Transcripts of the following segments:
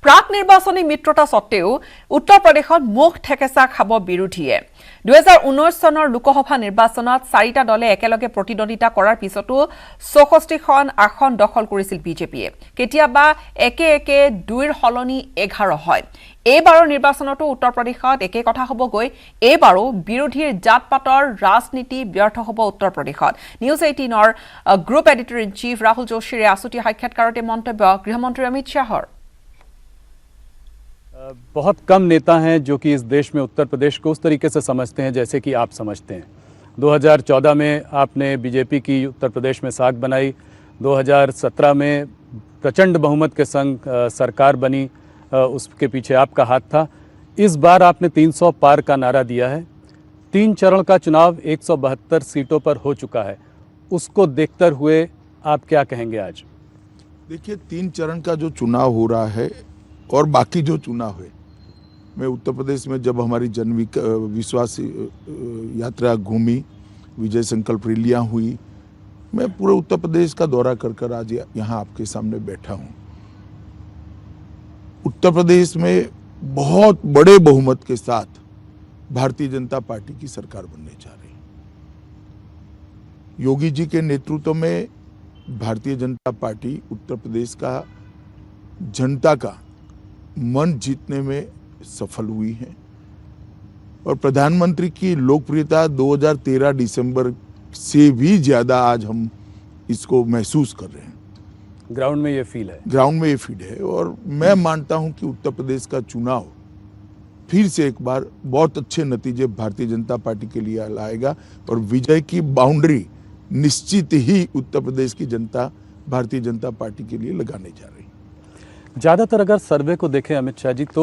প্ৰাক নিৰ্বাচনী মিত্ৰতা সত্ত্বেও উত্তৰ প্ৰদেশত মুখ ঠেকেচা খাব বিৰোধীয়ে 2019 চনৰ লোকসভা নিৰ্বাচনত 4টা দলে একেলগে প্ৰতিদ্বন্দ্বিতা কৰাৰ পিছতো 64খন আসন দখল কৰিছিল বিজেপিয়ে কেতিয়াবা একে একে 2ৰ হলনি 11 হয় এইবাৰৰ নিৰ্বাচনতো উত্তৰ প্ৰদেশত একে কথা হ'ব গৈ এইবাৰো বিৰোধীৰ জাতপাতৰ ৰাজনীতি ব্যৰ্থ হ'ব উত্তৰ প্ৰদেশত নিউজ 18ৰ group editor in chief Rahul যোশীৰে আছুতীয়া সাক্ষাৎকাৰতে মন্তব্য গৃহমন্ত্ৰী অমিত শাহৰ बहुत कम नेता हैं जो कि इस देश में उत्तर प्रदेश को उस तरीके से समझते हैं जैसे कि आप समझते हैं 2014 में आपने बीजेपी की उत्तर प्रदेश में साख बनाई 2017 में प्रचंड बहुमत के संग सरकार बनी उसके पीछे आपका हाथ था इस बार आपने 300 पार का नारा दिया है 3 चरण का चुनाव 172 सीटों पर हो चुका है उसको देखते हुए आप क्या कहेंगे आज देखिए 3 चरण का जो चुनाव हो रहा है और बाकी जो चुनाव है मैं उत्तर प्रदेश में जब हमारी जन विश्वास यात्रा घूमी विजय संकल्प रैलियाँ हुई मैं पूरे उत्तर प्रदेश का दौरा कर आज यहाँ आपके सामने बैठा हूँ उत्तर प्रदेश में बहुत बड़े बहुमत के साथ भारतीय जनता पार्टी की सरकार बनने जा रही है योगी जी के नेतृत्व में भारतीय जनता पार्टी उत्तर प्रदेश का जनता का मन जीतने में सफल हुई है और प्रधानमंत्री की लोकप्रियता 2013 दिसंबर से भी ज़्यादा आज हम इसको महसूस कर रहे हैं ग्राउंड में ये फील है और मैं मानता हूं कि उत्तर प्रदेश का चुनाव फिर से एक बार बहुत अच्छे नतीजे भारतीय जनता पार्टी के लिए लाएगा और विजय की बाउंड्री निश्चित ही उत्तर प्रदेश की जनता भारतीय जनता पार्टी के लिए लगाने जा रही है ज़्यादातर अगर सर्वे को देखें अमित शाह जी तो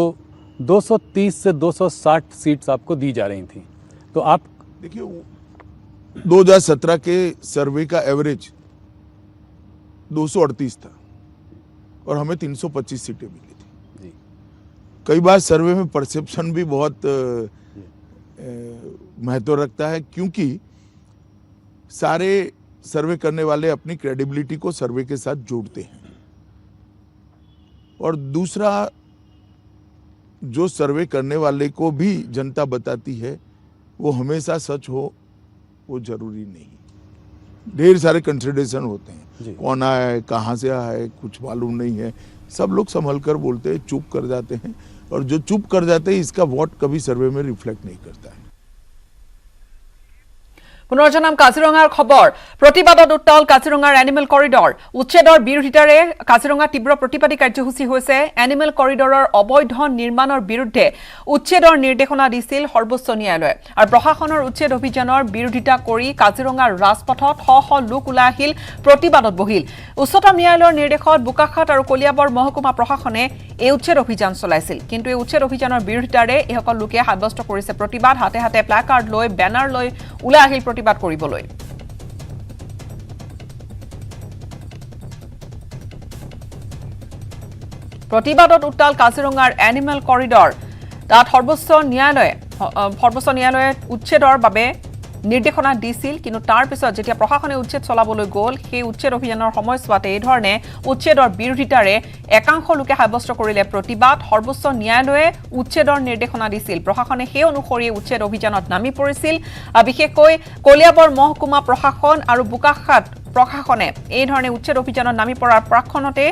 230 से 260 सीट्स आपको दी जा रही थी तो आप देखिए 2017 के सर्वे का एवरेज 238 था और हमें 325 सीटें मिली थी जी। कई बार सर्वे में परसेप्शन भी बहुत महत्व रखता है क्योंकि सारे सर्वे करने वाले अपनी क्रेडिबिलिटी को सर्वे के साथ जोड़ते हैं और दूसरा जो सर्वे करने वाले को भी जनता बताती है वो हमेशा सच हो वो जरूरी नहीं ढेर सारे कंसिडरेशन होते हैं कौन आया है कहाँ से आया है कुछ मालूम नहीं है सब लोग संभल कर बोलते हैं चुप कर जाते हैं और जो चुप कर जाते हैं इसका वोट कभी सर्वे में रिफ्लेक्ट नहीं करता है পুনৰ জনাম কাজিৰঙাৰ খবৰ প্ৰতিবাদত উত্তাল কাজিৰঙাৰ এনিমেল কৰিডৰ উচ্ছেদৰ বিৰোধিতাৰে কাজিৰঙা তীব্ৰ প্ৰতিবাদী কাৰ্যসূচী হৈছে এনিমেল কৰিডৰৰ অবৈধ নিৰ্মাণৰ বিৰুদ্ধে উচ্ছেদৰ নিৰ্দেশনা দিছিল সৰ্বোচ্চ ন্যায়ালয়ে আৰু প্ৰশাসনৰ উচ্ছেদ অভিযানৰ বিৰোধিতা কৰি কাজিৰঙাৰ ৰাজপথত শ লোক ওলাই আহিল প্ৰতিবাদত বহিল উচ্চতম ন্যায়ালয়ৰ নিৰ্দেশত বোকাখাট আৰু কলিয়াবৰ মহকুমা প্ৰশাসনে এই উচ্ছেদ অভিযান চলাইছিল কিন্তু এই উচ্ছেদ অভিযানৰ বিৰোধিতাৰে এসকল লোকে সাব্যস্ত কৰিছে প্ৰতিবাদ হাতে হাতে প্লাকাৰ্ড লৈ বেনাৰ লৈ ওলাই আহিল প্ৰতিবাদ কৰিবলৈ প্ৰতিবাদত উত্তাল কাজিৰঙাৰ এনিমেল কৰিডৰ তাত সৰ্বোচ্চ ন্যায়ালয়ে উচ্ছেদৰ বাবে নিৰ্দেশনা দিছিল কিন্তু তাৰ পিছত যেতিয়া প্ৰশাসনে উচ্ছেদ চলাবলৈ গ'ল সেই উচ্ছেদ অভিযানৰ সময়ছোৱাতে এই ধৰণে উচ্ছেদৰ বিৰোধিতাৰে একাংশ লোকে সাব্যস্ত কৰিলে প্ৰতিবাদ সৰ্বোচ্চ ন্যায়ালয়ে উচ্ছেদৰ নিৰ্দেশনা দিছিল প্ৰশাসনে সেই অনুসৰি উচ্ছেদ অভিযানত নামি পৰিছিল বিশেষকৈ কলিয়াবৰ মহকুমা প্ৰশাসন আৰু বোকাখাট প্ৰশাসনে এই ধৰণে উচ্ছেদ অভিযানত নামি পৰাৰ প্ৰাক্ষণতে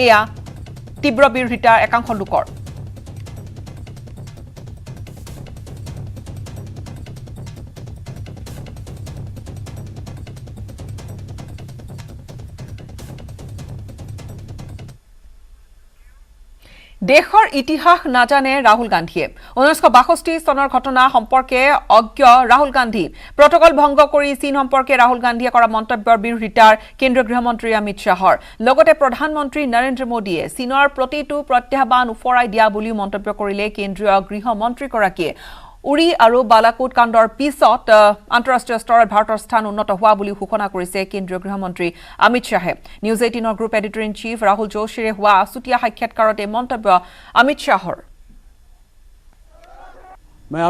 এয়া তীব্ৰ বিৰোধিতা একাংশ লোকৰ দেশৰ ইতিহাস নাজানে ৰাহুল গান্ধীয়ে 1962 চনৰ ঘটনা সম্পৰ্কে অজ্ঞ ৰাহুল গান্ধী প্ৰটোকল ভংগ কৰি চীন সম্পৰ্কে ৰাহুল গান্ধীয়ে কৰা মন্তব্যৰ বিৰোধিতাৰ কেন্দ্ৰীয় গৃহমন্ত্ৰী অমিত শাহৰ লগতে প্ৰধানমন্ত্ৰী নৰেন্দ্ৰ মোদীয়ে চীনৰ প্ৰতিটো প্ৰত্যাহ্বান উফৰাই দিয়া বুলি মন্তব্য কৰিলে কেন্দ্ৰীয় গৃহমন্ত্ৰীগৰাকীয়ে উৰি আৰু বালাকোট কাণ্ডৰ পিছত আন্তঃৰাষ্ট্ৰীয় স্তৰত ভাৰতৰ স্থান উন্নত হোৱা বুলি ঘোষণা কৰিছে কেন্দ্ৰীয় গৃহমন্ত্ৰী অমিত শাহে নিউজ 18ৰ group editor in chief Rahul যোশীৰে হোৱা আছুতীয়া সাক্ষাৎকাৰতে মন্তব্য অমিত শাহৰ मैं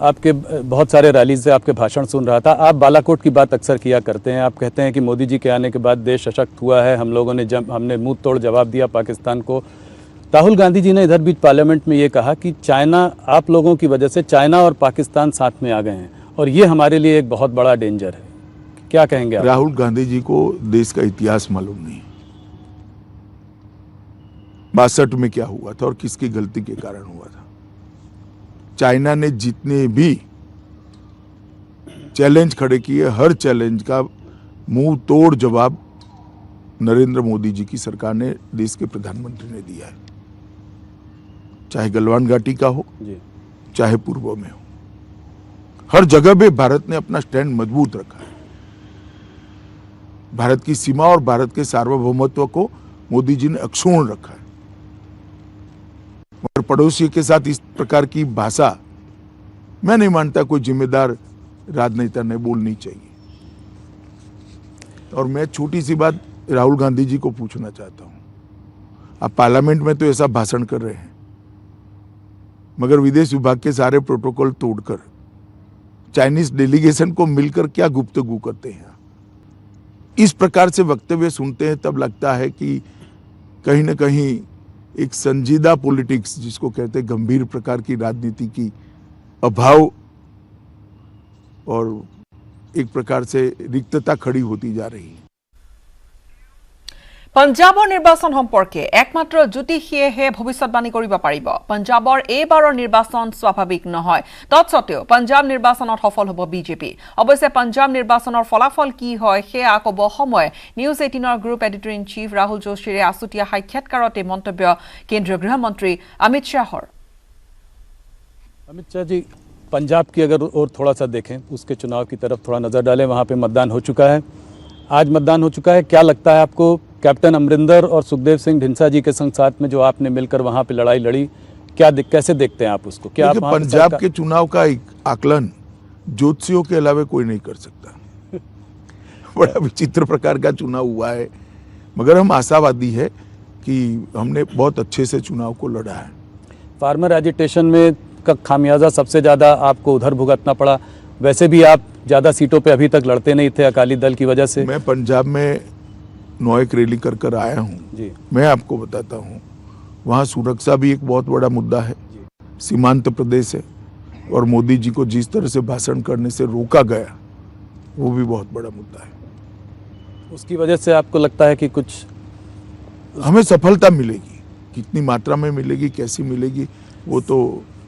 आपके बहुत सारे रैली से आपके भाषण सुन रहा था आप बालाकोट की बात अक्सर किया करते हैं आप कहते हैं कि मोदी जी के आने के बाद देश सशक्त हुआ है हम लोगों ने हमने मुंह तोड़ जवाब दिया पाकिस्तान को राहुल गांधी जी ने इधर बीच पार्लियामेंट में ये कहा कि चाइना, आप लोगों की वजह से चाइना और पाकिस्तान साथ में आ गए हैं और ये हमारे लिए एक बहुत बड़ा डेंजर है। क्या कहेंगे आप? राहुल गांधी जी को देश का इतिहास मालूम नहीं, 62 में क्या हुआ था और किसकी गलती के कारण हुआ था। चाइना ने जितने भी चैलेंज खड़े किए, हर चैलेंज का मुंह तोड़ जवाब नरेंद्र मोदी जी की सरकार ने, देश के प्रधानमंत्री ने दिया है। चाहे गलवान घाटी का हो जी। चाहे पूर्व में हो, हर जगह पे भारत ने अपना स्टैंड मजबूत रखा है। भारत की सीमा और भारत के सार्वभौमत्व को मोदी जी ने अक्षुण्ण रखा है। मगर पड़ोसी के साथ इस प्रकार की भाषा मैं नहीं मानता कोई जिम्मेदार राजनेता ने बोलनी चाहिए। और मैं छोटी सी बात राहुल गांधी जी को पूछना चाहता हूं, आप पार्लियामेंट में तो ऐसा भाषण कर रहे हैं, मगर विदेश विभाग के सारे प्रोटोकॉल तोड़कर चाइनीज डेलीगेशन को मिलकर क्या गुफ्तगू करते हैं। इस प्रकार से वक्तव्य सुनते हैं तब लगता है कि कहीं ना कहीं एक संजीदा पॉलिटिक्स, जिसको कहते हैं गंभीर प्रकार की राजनीति की अभाव और एक प्रकार से रिक्तता खड़ी होती जा रही है। পঞ্জাবৰ নিৰ্বাচন সম্পৰ্কে একমাত্ৰ জ্যোতিষীয়েহে ভৱিষ্যতবাণী কৰিব পাৰিব। পঞ্জাবৰ এইবাৰৰ নিৰ্বাচন স্বাভাৱিক নহয়, তৎসত্ত্বেও পঞ্জাব নিৰ্বাচনত সফল হ'ব বিজেপি। অৱশ্যে পঞ্জাব নিৰ্বাচনৰ ফলাফল কি হয় সেয়া ক'ব সময়। নিউজ 18ৰ group editor in chief Rahul যোশীৰে আছুতীয়া সাক্ষাৎকাৰত এই মন্তব্য কেন্দ্ৰীয় গৃহমন্ত্ৰী অমিত শ্বাহৰ। अमित शाह जी, पंजाब की अगर और थोड़ा सा देखें, उसके चुनाव की तरफ थोड़ा नज़र डालें, वहाँ पे मतदान हो चुका है, आज मतदान हो चुका है। क्या लगता है आपको, कैप्टन अमरिंदर और सुखदेव सिंह ढींसा जी के संग साथ में जो आपने मिलकर वहाँ पे लड़ाई लड़ी, कैसे देखते हैं आप उसको? क्या आप पंजाब के चुनाव का एक आकलन ज्योतिषियों के अलावा कोई नहीं कर सकता। बड़ा विचित्र प्रकार का चुनाव हुआ है, मगर हम आशावादी है कि हमने बहुत अच्छे से चुनाव को लड़ा है। फार्मर एजिटेशन में का खामियाजा सबसे ज़्यादा आपको उधर भुगतना पड़ा। वैसे भी आप ज़्यादा सीटों पे अभी तक लड़ते नहीं थे अकाली दल की वजह से। मैं पंजाब में 9 रैली कर आया हूँ जी। मैं आपको बताता हूँ, वहाँ सुरक्षा भी एक बहुत बड़ा मुद्दा है, सीमांत प्रदेश है, और मोदी जी को जिस तरह से भाषण करने से रोका गया वो भी बहुत बड़ा मुद्दा है। उसकी वजह से आपको लगता है कि कुछ हमें सफलता मिलेगी, कितनी मात्रा में मिलेगी, कैसी मिलेगी, वो तो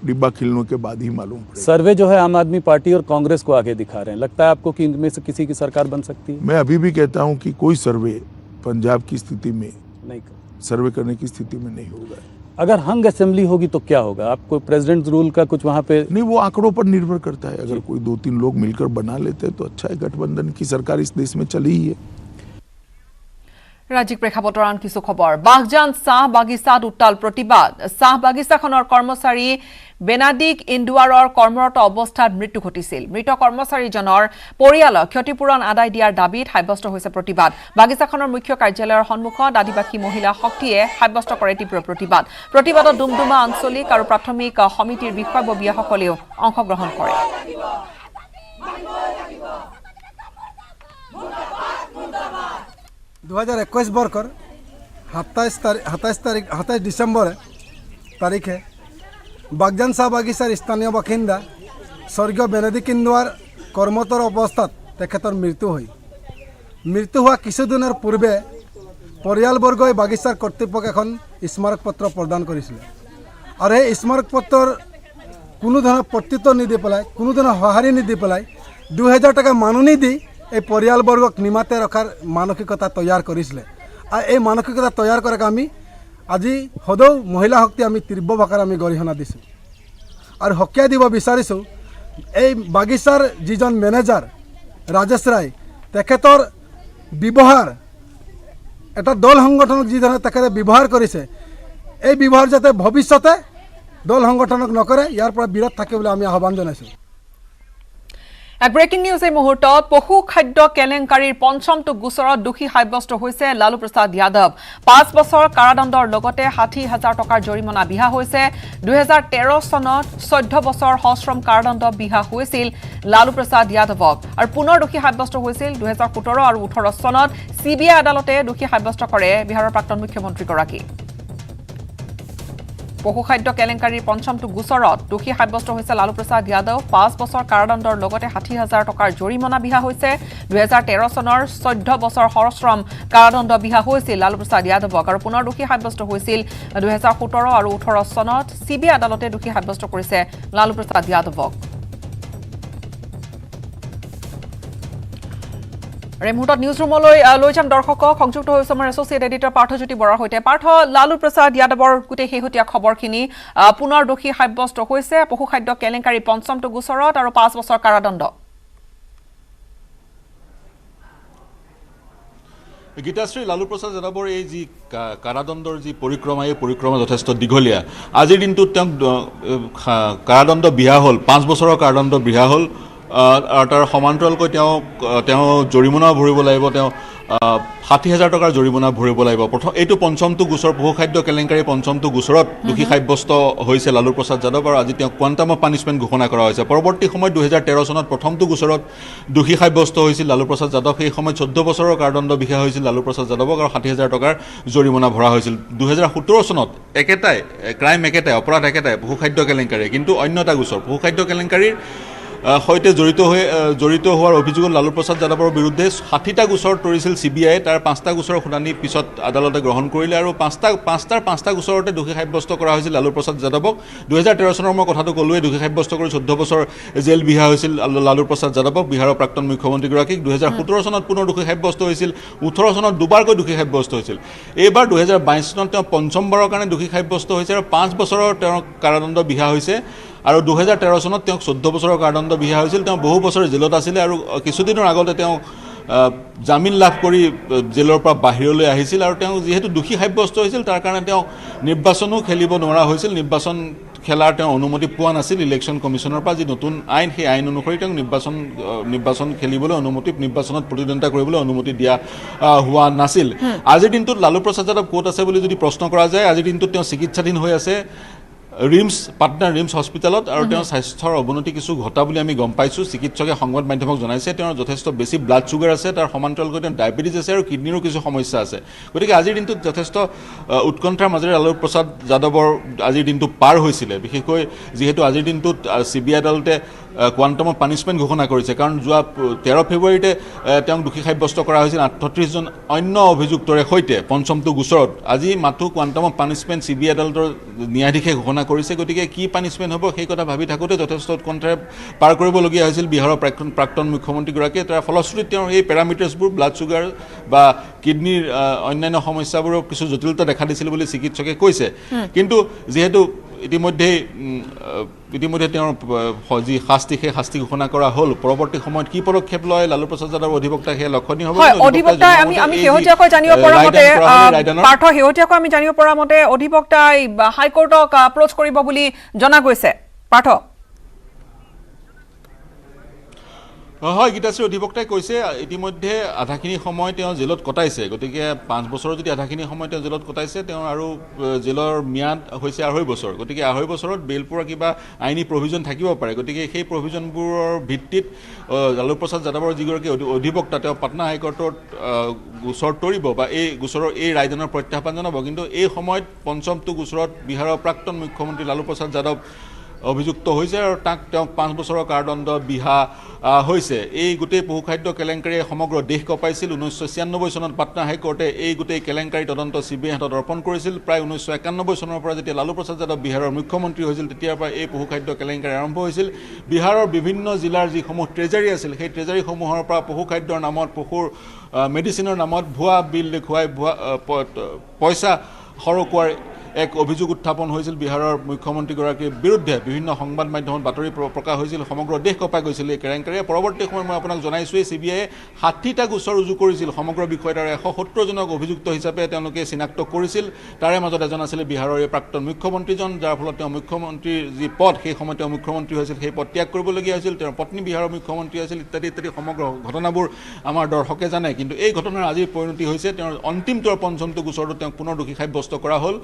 डिब्बा खिलने के बाद ही मालूम पड़ेगा। सर्वे जो है आम आदमी पार्टी और कांग्रेस को आगे दिखा रहे हैं, लगता है आपको कि इनमें से किसी की सरकार बन सकती है? मैं अभी भी कहता हूं कि कोई सर्वे पंजाब की स्थिति में नहीं, सर्वे करने की स्थिति में नहीं होगा। अगर हंग असेंबली होगी तो क्या होगा? आपको प्रेसिडेंट रूल का कुछ वहाँ पे नहीं, वो आंकड़ों पर निर्भर करता है। अगर कोई 2-3 लोग मिलकर बना लेते हैं तो अच्छा है। गठबंधन की सरकार इस देश में चली ही है। ৰাজ্যিক প্ৰেক্ষাপটৰ আন কিছু খবৰ। বাগজান চাহ বাগিচাত উত্তাল প্ৰতিবাদ। চাহ বাগিচাখনৰ কৰ্মচাৰী বেনাডিক ইন্দুৱাৰৰ কৰ্মৰত অৱস্থাত মৃত্যু ঘটিছিল। মৃত কৰ্মচাৰীজনৰ পৰিয়ালক ক্ষতিপূৰণ আদায় দিয়াৰ দাবীত সাব্যস্ত হৈছে প্ৰতিবাদ। বাগিচাখনৰ মুখ্য কাৰ্যালয়ৰ সন্মুখত আদিবাসী মহিলা শক্তিয়ে সাব্যস্ত কৰে তীব্ৰ প্ৰতিবাদ। প্ৰতিবাদত ডুমডুমা আঞ্চলিক আৰু প্ৰাথমিক সমিতিৰ বিষয়ববীয়াসকলেও অংশগ্ৰহণ কৰে। 2021 বৰ্ষৰ 27 ডিচেম্বৰ তাৰিখে বাগজান চাহ বাগিচাৰ স্থানীয় বাসিন্দা স্বৰ্গীয় বেনাডিক ইন্দুৱাৰ কৰ্মৰত অৱস্থাত তেখেতৰ মৃত্যু হোৱা কিছুদিনৰ পূৰ্বে পৰিয়ালবৰ্গই বাগিচাৰ কৰ্তৃপক্ষক এখন স্মাৰক পত্ৰ প্ৰদান কৰিছিলে। আৰু এই স্মাৰক পত্ৰৰ কোনো ধৰণৰ প্ৰত্যুত্তৰ নিদি পেলাই, কোনো ধৰণৰ সঁহাৰি নিদি পেলাই 2000 টকা মাননি দি এই পৰিয়ালবৰ্গক নিমাতে ৰখাৰ মানসিকতা তৈয়াৰ কৰিছিলে। আৰু এই মানসিকতা তৈয়াৰ কৰাক আমি আজি সদৌ মহিলা শক্তি আমি তীব্ৰ ভাষাৰে আমি গৰিহণা দিছোঁ আৰু সকীয়াই দিব বিচাৰিছোঁ। এই বাগিচাৰ যিজন মেনেজাৰ ৰাজেশ ৰায়, তেখেতৰ ব্যৱহাৰ এটা দল সংগঠনক যিধৰণে তেখেতে ব্যৱহাৰ কৰিছে, এই ব্যৱহাৰ যাতে ভৱিষ্যতে দল সংগঠনক নকৰে, ইয়াৰ পৰা বিৰত থাকিবলৈ আমি আহ্বান জনাইছোঁ। এক ব্ৰেকিং নিউজ এই মুহূৰ্তত। পশু খাদ্য কেলেংকাৰীৰ পঞ্চমটো গোচৰত দোষী সাব্যস্ত হৈছে লালু প্ৰসাদ যাদৱ। 5 বছৰ কাৰাদণ্ডৰ লগতে 60,000 টকাৰ জৰিমনা বিহা হৈছে। 2013 চনত 14 বছৰ সশ্ৰম কাৰাদণ্ড বিহা হৈছিল লালু প্ৰসাদ যাদৱক, আৰু পুনৰ দোষী সাব্যস্ত হৈছিল 2017 আৰু 18 চনত। CBI আদালতে দোষী সাব্যস্ত কৰে বিহাৰৰ প্ৰাক্তন মুখ্যমন্ত্ৰীগৰাকী। পশুখাদ্য কেলেংকাৰীৰ পঞ্চমটো গোচৰত দোষী সাব্যস্ত হৈছে লালু প্ৰসাদ যাদৱ ৫ বছৰ কাৰাদণ্ডৰ লগতে ৬০,০০০ টকাৰ জৰিমনা বিহা হৈছে ২০১৩ চনৰ ১৪ বছৰ সশ্ৰম কাৰাদণ্ড বিহা হৈছিল লালু প্ৰসাদ যাদৱক আৰু পুনৰ দোষী সাব্যস্ত হৈছিল ২০১৭ আৰু ১৮ চনত চিবিআই আদালতে দোষী সাব্যস্ত কৰিছে লালু প্ৰসাদ যাদৱক এই মুহূৰ্তত নিউজ ৰুমলৈ লৈ যাম দৰ্শকক সংযুক্ত হৈছে আমাৰ এছ'চিয়েট এডিটৰ পাৰ্থজ্যোতি বৰাৰ সৈতে পাৰ্থ লালু প্ৰসাদ যাদৱৰ গোটেই শেহতীয়া খবৰখিনি পুনৰ দোষী সাব্যস্ত হৈছে পশুখাদ্য কেলেংকাৰী পঞ্চমটো গোচৰত আৰু ৫ বছৰ কাৰাদণ্ড গীতাশ্ৰী লালু প্ৰসাদ যাদৱৰ এই যি কাৰাদণ্ডৰ যি পৰিক্ৰমা এই পৰিক্ৰমা যথেষ্ট দীঘলীয়া আজিৰ দিনটোত তেওঁক কাৰাদণ্ড বিহা হ'ল ৫ বছৰৰ কাৰাদণ্ড বিহা হ'ল আৰু তাৰ সমান্তৰালকৈ তেওঁ জৰিমনা ভৰিব লাগিব তেওঁ ৬০,০০০ টকাৰ জৰিমনা ভৰিব লাগিব প্ৰথম এইটো পঞ্চমটো গোচৰ পশুখাদ্য কেলেংকাৰী পঞ্চমটো গোচৰত দোষী সাব্যস্ত হৈছে লালু প্ৰসাদ যাদৱ আৰু আজি তেওঁক কোৱাণ্টাম অফ পানিছমেণ্ট ঘোষণা কৰা হৈছে পৰৱৰ্তী সময়ত ২০১৩ চনত প্ৰথমটো গোচৰত দোষী সাব্যস্ত হৈছিল লালু প্ৰসাদ যাদৱ সেই সময়ত ১৪ বছৰৰ কাৰাদণ্ড বিহা হৈছিল লালু প্ৰসাদ যাদৱক আৰু ৬০,০০০ টকাৰ জৰিমনা ভৰা হৈছিল ২০১৭ চনত ক্ৰাইম একেটাই অপৰাধ একেটাই পশুখাদ্য কেলেংকাৰী কিন্তু অন্য এটা গোচৰ পশুখাদ্য কেলেংকাৰীৰ সৈতে জড়িত হোৱাৰ অভিযোগত লালু প্ৰসাদ যাদৱৰ বিৰুদ্ধে ৬০টা গোচৰ তৰিছিল চিবিআই তাৰ ৫টা গোচৰৰ শুনানি পিছত আদালতে গ্ৰহণ কৰিলে আৰু পাঁচটা গোচৰতে দোষী সাব্যস্ত কৰা হৈছিল লালু প্ৰসাদ যাদৱক ২০১৩ চনৰ মই কথাটো ক'লোৱে দোষী সাব্যস্ত কৰি ১৪ বছৰ জেল বিহা হৈছিল লালু প্ৰসাদ যাদৱক বিহাৰৰ প্ৰাক্তন মুখ্যমন্ত্ৰীগৰাকীক ২০১৭ চনত পুনৰ দোষী সাব্যস্ত হৈছিল ১৮ চনত দুবাৰকৈ দোষী সাব্যস্ত হৈছিল এইবাৰ ২০২২ চনত তেওঁ পঞ্চমবাৰৰ কাৰণে দোষী সাব্যস্ত হৈছে আৰু ৫ বছৰৰ তেওঁৰ কাৰাদণ্ড বিহা হৈছে আৰু ২০১৩ চনত তেওঁক ১৪ বছৰৰ কাৰাদণ্ড বিহা হৈছিল তেওঁ বহু বছৰ জেলত আছিলে আৰু কিছুদিনৰ আগতে তেওঁ জামিন লাভ কৰি জেলৰ পৰা বাহিৰলৈ আহিছিল আৰু তেওঁ যিহেতু দোষী সাব্যস্ত হৈছিল তাৰ কাৰণে তেওঁ নিৰ্বাচনো খেলিব নোৱাৰা হৈছিল নিৰ্বাচন খেলাৰ তেওঁ অনুমতি পোৱা নাছিল ইলেকশ্যন কমিশ্যনৰ পৰা যি নতুন আইন সেই আইন অনুসৰি তেওঁক নিৰ্বাচন খেলিবলৈ অনুমতি নিৰ্বাচনত প্ৰতিদ্বন্দ্বিতা কৰিবলৈ অনুমতি দিয়া হোৱা নাছিল আজিৰ দিনটোত লালু প্ৰসাদ যাদৱ ক'ত আছে বুলি যদি প্ৰশ্ন কৰা যায় আজিৰ দিনটোত তেওঁ চিকিৎসাধীন হৈ আছে পাটনাৰ ৰিমছ হস্পিটেলত আৰু তেওঁৰ স্বাস্থ্যৰ অৱনতি কিছু ঘটা বুলি আমি গম পাইছোঁ চিকিৎসকে সংবাদ মাধ্যমক জনাইছে তেওঁৰ যথেষ্ট বেছি ব্লাড চুগাৰ আছে তাৰ সমান্তৰালকৈ তেওঁৰ ডায়েবেটিছ আছে আৰু কিডনীৰো কিছু সমস্যা আছে গতিকে আজিৰ দিনটোত যথেষ্ট উৎকণ্ঠাৰ মাজেৰে লালু প্ৰসাদ যাদৱৰ আজিৰ দিনটো পাৰ হৈছিলে বিশেষকৈ যিহেতু আজিৰ দিনটোত চিবিআই আদালতে কোৱাণ্টাম অফ পানিছমেণ্ট ঘোষণা কৰিছে কাৰণ যোৱা ১৩ ফেব্ৰুৱাৰীতে তেওঁক দোষী সাব্যস্ত কৰা হৈছিল ৩৮জন অন্য অভিযুক্তৰে সৈতে পঞ্চমটো গোচৰত আজি মাথো কোৱাণ্টাম অফ পানিছমেণ্ট চিবিআই আদালতৰ ন্যায়াধীশে ঘোষণা কৰিছে গতিকে কি পানিছমেণ্ট হ'ব সেই কথা ভাবি থাকোঁতে যথেষ্ট উৎকণ্ঠাৰে পাৰ কৰিবলগীয়া হৈছিল বিহাৰৰ প্ৰাক্তন মুখ্যমন্ত্ৰীগৰাকীয়ে তাৰ ফলশ্ৰুতিত তেওঁৰ এই পেৰামিটাৰ্ছবোৰ ব্লাড চুগাৰ বা কিডনীৰ অন্যান্য সমস্যাবোৰৰ কিছু জটিলতা দেখা দিছিল বুলি চিকিৎসকে কৈছে কিন্তু যিহেতু ইতিমধ্যে তেওঁৰ যি শাস্তি সেই শাস্তি ঘোষণা কৰা হ'ল পৰৱৰ্তী সময়ত কি পদক্ষেপ লয় লালু প্ৰসাদ যাদৱৰ অধিবক্তা সেয়া লক্ষণীয় হ'ব অধিবক্তাই আমি শেহতীয়াকৈ জানিব পৰা মতে পাৰ্থ শেহতীয়াকৈ আমি জানিব পৰা মতে অধিবক্তাই হাইকোৰ্টক এপ্ৰ'চ কৰিব বুলি জনা গৈছে পাৰ্থ হয় গীতাশ্ৰী অধিবক্তাই কৈছে ইতিমধ্যে আধাখিনি সময় তেওঁ জেলত কটাইছে গতিকে ৫ বছৰৰ যদি আধাখিনি সময় তেওঁ জেলত কটাইছে তেওঁ আৰু জেলৰ ম্যাদ হৈছে ২.৫ বছৰ গতিকে ২.৫ বছৰত বেল পোৱাৰ কিবা আইনী প্ৰভিজন থাকিব পাৰে গতিকে সেই প্ৰভিজনবোৰৰ ভিত্তিত লালু প্ৰসাদ যাদৱৰ যিগৰাকী অধিবক্তা তেওঁ পাটনা হাইকোৰ্টত গোচৰ তৰিব বা এই গোচৰৰ এই ৰায়দানৰ প্ৰত্যাহ্বান জনাব কিন্তু এই সময়ত পঞ্চমটো গোচৰত বিহাৰৰ প্ৰাক্তন মুখ্যমন্ত্ৰী লালু প্ৰসাদ যাদৱ অভিযুক্ত হৈছে আৰু তেওঁক ৫ বছৰৰ কাৰাদণ্ড বিহা হৈছে এই গোটেই পশুখাদ্য কেলেংকাৰীয়ে সমগ্ৰ দেশ কঁপাইছিল ১৯৯৬ চনত পাটনা হাইকোৰ্টে এই গোটেই কেলেংকাৰী তদন্ত চিবিআই হাতত অৰ্পণ কৰিছিল প্ৰায় ১৯৯১ চনৰ পৰা যেতিয়া লালু প্ৰসাদ যাদৱ বিহাৰৰ মুখ্যমন্ত্ৰী হৈছিল তেতিয়াৰ পৰা এই পশুখাদ্য কেলেংকাৰী আৰম্ভ হৈছিল বিহাৰৰ বিভিন্ন জিলাৰ যিসমূহ ট্ৰেজাৰী আছিল সেই ট্ৰেজাৰীসমূহৰ পৰা পশুখাদ্যৰ নামত পশুৰ মেডিচিনৰ নামত ভুৱা বিল দেখুৱাই ভুৱা পইচা সৰকোৱাৰ এক অভিযোগ উত্থাপন হৈছিল বিহাৰৰ মুখ্যমন্ত্ৰীগৰাকীৰ বিৰুদ্ধে বিভিন্ন সংবাদ মাধ্যমত বাতৰি প্ৰকাশ হৈছিল সমগ্ৰ দেশ কঁপাই গৈছিল এই কেলেংকাৰীয়ে পৰৱৰ্তী সময়ত মই আপোনাক জনাইছোঁৱেই চিবিআইয়ে ৬০টা গোচৰ ৰুজু কৰিছিল সমগ্ৰ বিষয়ত আৰু ১৭০জনক অভিযুক্ত হিচাপে তেওঁলোকে চিনাক্ত কৰিছিল তাৰে মাজত এজন আছিলে বিহাৰৰ এই প্ৰাক্তন মুখ্যমন্ত্ৰীজন যাৰ ফলত তেওঁ মুখ্যমন্ত্ৰীৰ যি পদ সেই সময়ত তেওঁ মুখ্যমন্ত্ৰী হৈছিল সেই পদ ত্যাগ কৰিবলগীয়া হৈছিল তেওঁৰ পত্নী বিহাৰৰ মুখ্যমন্ত্ৰী আছিল ইত্যাদি ইত্যাদি সমগ্ৰ ঘটনাবোৰ আমাৰ দৰ্শকে জানে কিন্তু এই ঘটনাৰ আজিৰ পৰিণতি হৈছে তেওঁৰ অন্তিমটোৰ পঞ্চমটো গোচৰটো তেওঁক পুনৰ দোষী সাব্যস্ত কৰা হ'ল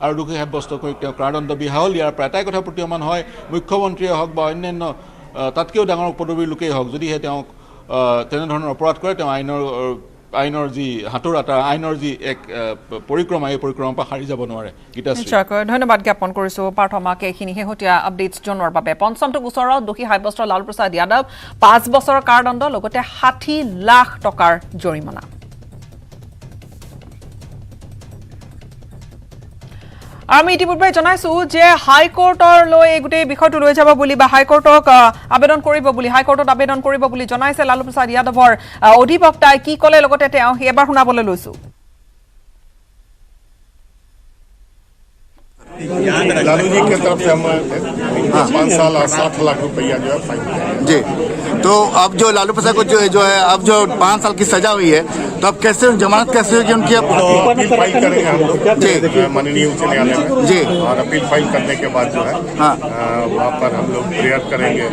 আৰু দোষী সাব্যস্ত কৰি তেওঁ কাৰাদণ্ড বিহা হ'ল ইয়াৰ পৰা এটাই কথা প্ৰতীয়মান হয় মুখ্যমন্ত্ৰীয়ে হওক বা অন্যান্য তাতকৈও ডাঙৰ পদবীৰ লোকেই হওক যদিহে তেওঁক তেনেধৰণৰ অপৰাধ কৰে তেওঁ আইনৰ যি হাতোৰা তাৰ আইনৰ যি এক পৰিক্ৰমা এই পৰিক্ৰমাৰ পৰা সাৰি যাব নোৱাৰে গীতাশ্ৰী নিশ্চয়কৈ ধন্যবাদ জ্ঞাপন কৰিছো পাৰ্থ আমাক এইখিনি শেহতীয়া আপডেটছ জনোৱাৰ বাবে পঞ্চমটো গোচৰত দোষী সাব্যস্ত লালু প্ৰসাদ যাদৱ 5 বছৰৰ কাৰাদণ্ড লগতে 60 লাখ টকাৰ জৰিমনা। আমি ইতিপূৰ্বে জানাইছো যে হাইকোৰ্টলৈ এই গোটেই বিষয়টো লৈ যাব বুলি বা হাইকোৰ্টক আবেদন কৰিব বুলি হাইকোৰ্টত আবেদন কৰিব বুলি জনাইছে লালু প্ৰসাদ যাদৱৰ অধিবক্তাই কি ক'লে লগতে তেওঁ এবাৰ শুনাবলৈ লৈছো। लालू जी की तरफ से हम 5 साल और 60 लाख रुपया जो है फाइन जी। तो अब जो लालू प्रसाद को जो है अब जो 5 साल की सजा हुई है तो अब कैसे जमानत कैसे होगी उनकी? अब अपील फाइल करेंगे हम लोग जी माननीय उच्च न्यायालय में जी, और अपील फाइल करने के बाद जो है हाँ वहाँ पर हम लोग प्रेयर करेंगे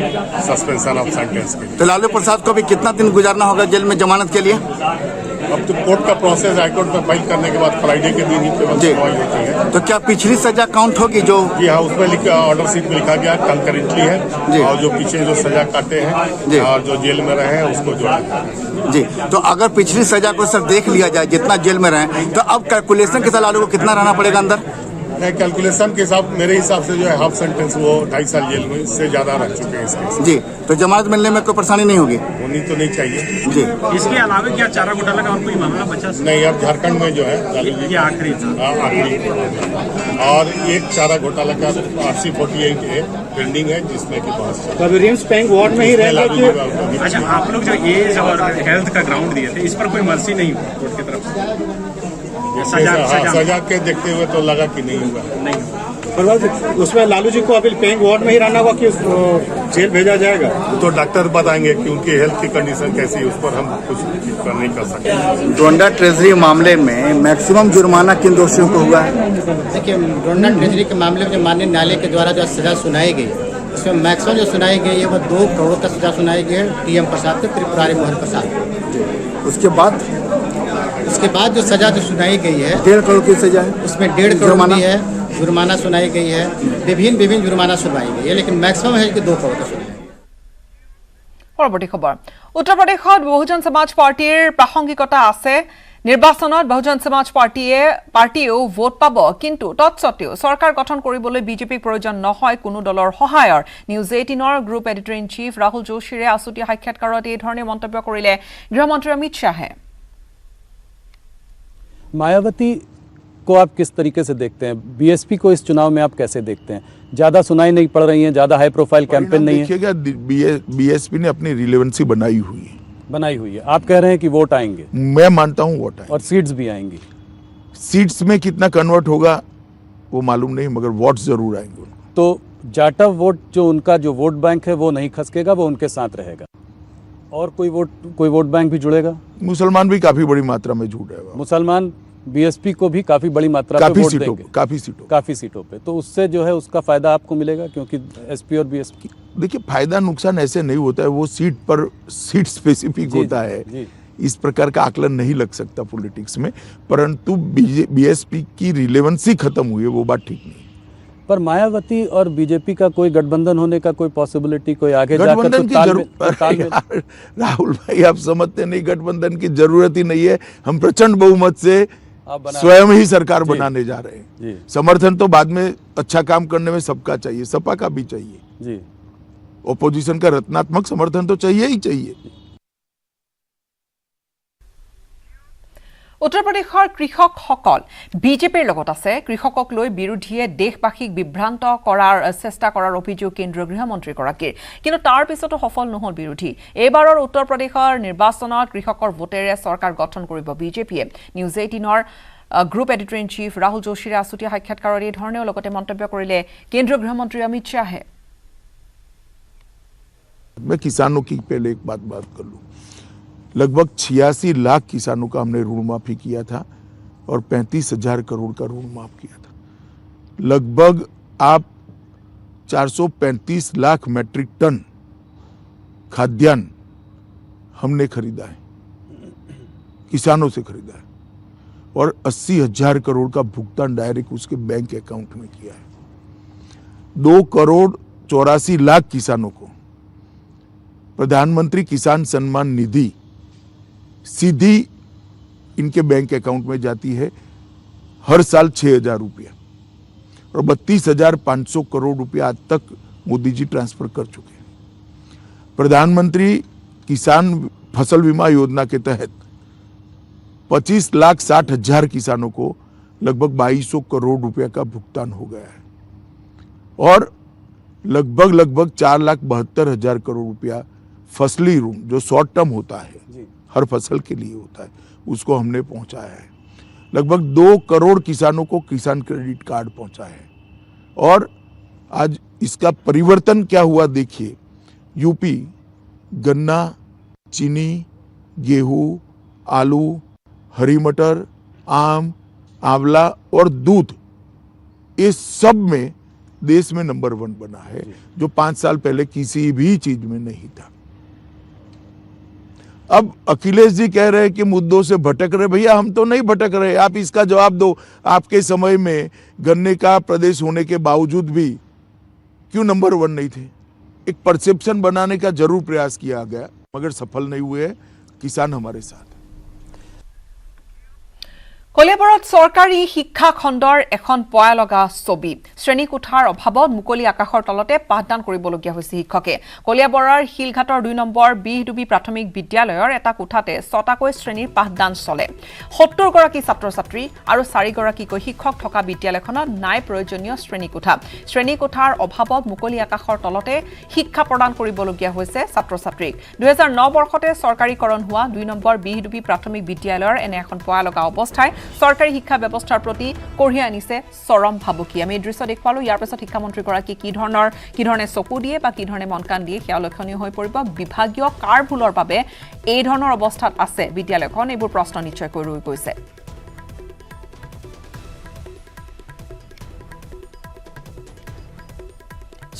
सस्पेंशन ऑफ सेंटेंस के। तो लालू प्रसाद को भी कितना दिन गुजारना होगा जेल में जमानत के लिए? अब तो कोर्ट का प्रोसेस हाईकोर्ट में फाइल करने के बाद फ्राइडे के दिन ही केवल जी। सुनवाई होती है। तो क्या पिछली सजा काउंट होगी जो? जी हाँ, उसमें ऑर्डर शीट में लिखा गया कंकरेंटली है जी। और जो पीछे जो सजा काटे जी। हैं और जो जेल में रहे हैं उसको जोड़ा जी। तो अगर पिछली सजा को सर देख लिया जाए जितना जेल में रहे तो अब कैलकुलेशन के साथ लालू को कितना रहना पड़ेगा अंदर? कैलकुलेशन के हिसाब मेरे हिसाब से जो है हाफ सेंटेंस वो 2.5 साल जेल में से ज्यादा रह चुके हैं इसके। जी। तो जमानत मिलने में कोई परेशानी नहीं होगी? होनी तो नहीं चाहिए जी। इसके अलावा क्या चारा घोटाला का और कोई मामला बचा? नहीं, अब झारखंड में जो है लालू जी ये आखिरी था। आखिरी और एक चारा घोटाला का RC-48 पेंडिंग है जिसमें कि बहुत रिम्स बैंक वार्ड में ही लालू जी अच्छा, आप लोग जो एज और हेल्थ का ग्राउंड दिए थे इस पर कोई मर्जी नहीं हुई कोर्ट की तरफ से? सजा के देखते हुए तो लगा कि नहीं हुआ। नहीं, उसमें लालू जी को अभी पेइंग वार्ड में ही रहना होगा कि जेल भेजा जाएगा? तो डॉक्टर बताएंगे कि उनकी हेल्थ की कंडीशन कैसी है, उस पर हम कुछ नहीं कर सकते। डोंडा ट्रेजरी मामले में मैक्सिमम जुर्माना किन दोषियों को हुआ है? देखिए, डोंडा ट्रेजरी के मामले में जो माननीय न्यायालय के द्वारा जो सजा सुनाई गई उसमें मैक्सिमम जो सुनाई गई है वो 2 करोड़ का सजा सुनाई गई है TM प्रसाद को, त्रिपुरारी मोहन प्रसाद। उसके बाद जो सजा जो सुनाई गई है 1.5 करोड़ की सजा है, उसमें 1.5 करोड़ भी है, जुर्माना सुनाई गई है, विभिन्न जुर्माना सुनाई गई है, लेकिन मैक्सिमम है कि 2 करोड़ का सुनाई। পৰৱৰ্তী খবৰ উত্তৰ প্ৰদেশত বহুজন সমাজ পাৰ্টিৰ প্ৰাসংগিকতা আছে। নিৰ্বাচনত বহুজন সমাজ পাৰ্টিয়েও ভোট পাব, কিন্তু তৎসত্ত্বেও চৰকাৰ গঠন কৰিবলৈ বিজেপিক প্ৰয়োজন নহয় কোনো দলৰ সহায়ৰ। নিউজ 18ৰ group editor in chief Rahul যোশীৰে আছুতীয়া সাক্ষাৎকাৰত এই ধৰণে মন্তব্য কৰিলে গৃহমন্ত্ৰী অমিত শ্বাহে। मायावती को आप किस तरीके से देखते हैं? बीएसपी को इस चुनाव में आप कैसे देखते हैं? ज्यादा सुनाई नहीं पड़ रही है, ज्यादा हाई प्रोफाइल कैंपेन नहीं है। देखिएगा, बीएसपी ने अपनी रिलेवेंसी बनाई हुई है। आप कह रहे हैं कि वोट आएंगे? मैं मानता हूँ वोट आएंगे और सीट्स भी आएंगी। सीट्स में कितना कन्वर्ट होगा वो मालूम नहीं, मगर वोट जरूर आएंगे उनको। तो जाटव वोट जो उनका जो वोट बैंक है वो नहीं खसकेगा, वो उनके साथ रहेगा। और कोई वोट बैंक भी जुड़ेगा? मुसलमान भी काफी बड़ी मात्रा में जुड़ रहे हैं। मुसलमान बीएसपी को भी काफी बड़ी मात्रा में वोट देंगे, काफी सीटों पे। तो उससे जो है उसका फायदा आपको मिलेगा, क्योंकि एसपी और बीएसपी। देखिए, फायदा नुकसान ऐसे नहीं होता है, वो सीट स्पेसिफिक होता है। इस प्रकार का आकलन नहीं लग सकता पॉलिटिक्स में, परंतु बीएसपी की रिलेवेंसी खत्म हुई है, वो बात ठीक नहीं। पर मायावती और बीजेपी का कोई गठबंधन होने का कोई पॉसिबिलिटी, कोई आगे गठबंधन की जरूरत? राहुल भाई, आप समझते नहीं, गठबंधन की जरूरत ही नहीं है। हम प्रचंड बहुमत से स्वयं ही सरकार बनाने जा रहे हैं। समर्थन तो बाद में, अच्छा काम करने में सबका चाहिए, सपा का भी चाहिए जी। ओपोजिशन का रत्नात्मक समर्थन तो चाहिए ही चाहिए। উত্তৰ প্ৰদেশৰ কৃষকসকল বিজেপিৰ লগত আছে। কৃষকক লৈ বিৰোধীয়ে দেশবাসীক বিভ্ৰান্ত কৰাৰ চেষ্টা কৰাৰ অভিযোগ কেন্দ্ৰীয় গৃহমন্ত্ৰীগৰাকীৰ, কিন্তু তাৰ পিছতো সফল নহল বিৰোধী। এইবাৰৰ উত্তৰ প্ৰদেশৰ নিৰ্বাচনত কৃষকৰ ভোটেৰে চৰকাৰ গঠন কৰিব বিজেপিয়ে। নিউজ 18ৰ group editor in chief Rahul যোশীৰে আছুতীয়া সাক্ষাৎকাৰত এই ধৰণেও লগতে মন্তব্য কৰিলে কেন্দ্ৰীয় গৃহমন্ত্ৰী অমিত শ্বাহে। मैं किसानों की पहले एक बात कर लूं। लगभग 86 लाख किसानों का हमने ऋण माफी किया था और 35,000 करोड़ का ऋण माफ किया था। लगभग आप 435 लाख मैट्रिक टन खाद्यान्न हमने खरीदा है, किसानों से खरीदा है, और 80,000 करोड़ का भुगतान डायरेक्ट उसके बैंक अकाउंट में किया है। 2,84,00,000 किसानों को प्रधानमंत्री किसान सम्मान निधि सीधी इनके बैंक अकाउंट में जाती है हर साल 6,000 रुपया और 32,500 करोड़ रुपया आज तक मोदी जी ट्रांसफर कर चुके हैं। प्रधानमंत्री किसान फसल बीमा योजना के तहत 25,60,000 किसानों को लगभग 2,200 करोड़ रुपया का भुगतान हो गया है और लगभग 4,72,000 करोड़ रुपया फसली ऋण जो शॉर्ट टर्म होता है हर फसल के लिए होता है उसको हमने पहुंचाया है। लगभग 2 करोड़ किसानों को किसान क्रेडिट कार्ड पहुंचा है और आज इसका परिवर्तन क्या हुआ देखिए। यूपी गन्ना, चीनी, गेहूं, आलू, हरी मटर, आम, आंवला और दूध, ये सब में देश में नंबर 1 बना है जो 5 साल पहले किसी भी चीज में नहीं था। अब अखिलेश जी कह रहे हैं कि मुद्दों से भटक रहे। भैया हम तो नहीं भटक रहे, आप इसका जवाब दो। आपके समय में गन्ने का प्रदेश होने के बावजूद भी क्यों नंबर 1 नहीं थे? एक परसेप्शन बनाने का जरूर प्रयास किया गया मगर सफल नहीं हुए। किसान हमारे साथ। কলিয়াবৰত চৰকাৰী শিক্ষা খণ্ডৰ এখন পয়া লগা ছবি। শ্ৰেণীকোঠাৰ অভাৱত মুকলি আকাশৰ তলতে পাঠদান কৰিবলগীয়া হৈছে শিক্ষকে। কলিয়াবৰৰ শিলঘাটৰ 2 নম্বৰ বিহডুবি প্ৰাথমিক বিদ্যালয়ৰ এটা কোঠাতে 6টাকৈ শ্ৰেণীৰ পাঠদান চলে। 70 গৰাকী ছাত্ৰ ছাত্ৰী আৰু 4 গৰাকীকৈ শিক্ষক থকা বিদ্যালয়খনত নাই প্ৰয়োজনীয় শ্ৰেণীকোঠা। শ্ৰেণীকোঠাৰ অভাৱত মুকলি আকাশৰ তলতে শিক্ষা প্ৰদান কৰিবলগীয়া হৈছে ছাত্ৰ ছাত্ৰীক। 2009 বৰ্ষতে চৰকাৰীকৰণ হোৱা 2 নম্বৰ বিহডুবি প্ৰাথমিক বিদ্যালয়ৰ এনে এখন পয়া লগা অৱস্থায় চৰকাৰী শিক্ষা ব্যৱস্থাৰ প্ৰতি কঢ়িয়াই আনিছে চৰম ভাবুকি। আমি দৃশ্য দেখুৱালো। ইয়াৰ পিছত শিক্ষামন্ত্ৰীগৰাকী কি ধৰণে চকু দিয়ে বা কি ধৰণে মন কাণ দিয়ে সেয়া লক্ষণীয় হৈ পৰিব। বিভাগীয় কাৰ ভুলৰ বাবে এই ধৰণৰ অৱস্থাত আছে বিদ্যালয়খন, এইবোৰ প্ৰশ্ন নিশ্চয়কৈ ৰৈ গৈছে।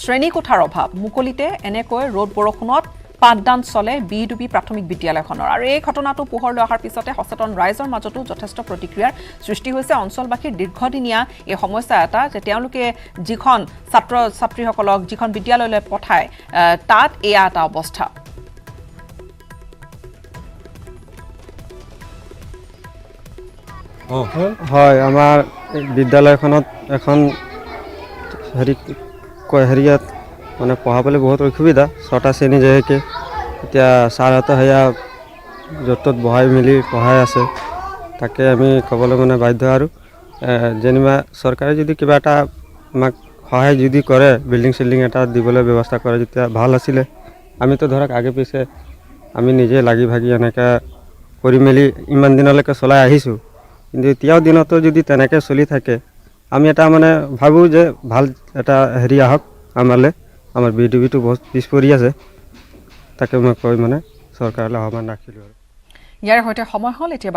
শ্ৰেণীকোঠাৰ অভাৱ, মুকলিতে এনেকৈ ৰ'দ বৰষুণত পাঠদান চলে বিহডুবি প্ৰাথমিক বিদ্যালয়খনৰ। আৰু এই ঘটনাটো পোহৰলৈ অহাৰ পিছতে সচেতন ৰাইজৰ মাজতো যথেষ্ট প্ৰতিক্ৰিয়াৰ সৃষ্টি হৈছে। অঞ্চলবাসীৰ দীৰ্ঘদিনীয়া এই সমস্যা এটা যে তেওঁলোকে যিখন ছাত্ৰ ছাত্ৰীসকলক যিখন বিদ্যালয়লৈ পঠায় তাত এয়া এটা অৱস্থা। হয়, আমাৰ বিদ্যালয়খনত এখন হেৰিয়াত মানে পঢ়াবলৈ বহুত অসুবিধা। 6টা শ্ৰেণী যেহেতু এতিয়া ছাৰহঁতে সেয়া য'ত ত'ত বহাই মেলি পঢ়াই আছে, তাকে আমি ক'বলৈ মানে বাধ্য। আৰু যেনিবা চৰকাৰে যদি কিবা এটা আমাক সহায় যদি কৰে, বিল্ডিং চিল্ডিং এটা দিবলৈ ব্যৱস্থা কৰে তেতিয়া ভাল আছিলে। আমিতো ধৰক আগে পিছে আমি নিজে লাগি ভাগি এনেকৈ কৰি মেলি ইমান দিনলৈকে চলাই আহিছোঁ, কিন্তু এতিয়াও দিনতো যদি তেনেকৈ চলি থাকে আমি এটা মানে ভাবোঁ যে ভাল এটা হেৰি আহক আমালৈ। আমাৰ বিহডুবিটো বহুত পিছ পৰি আছে, তাকে মই কৈ মানে চৰকাৰলৈ আহ্বান ৰাখিলোঁ। ইয়াৰ সৈতে সময় হ'ল এতিয়া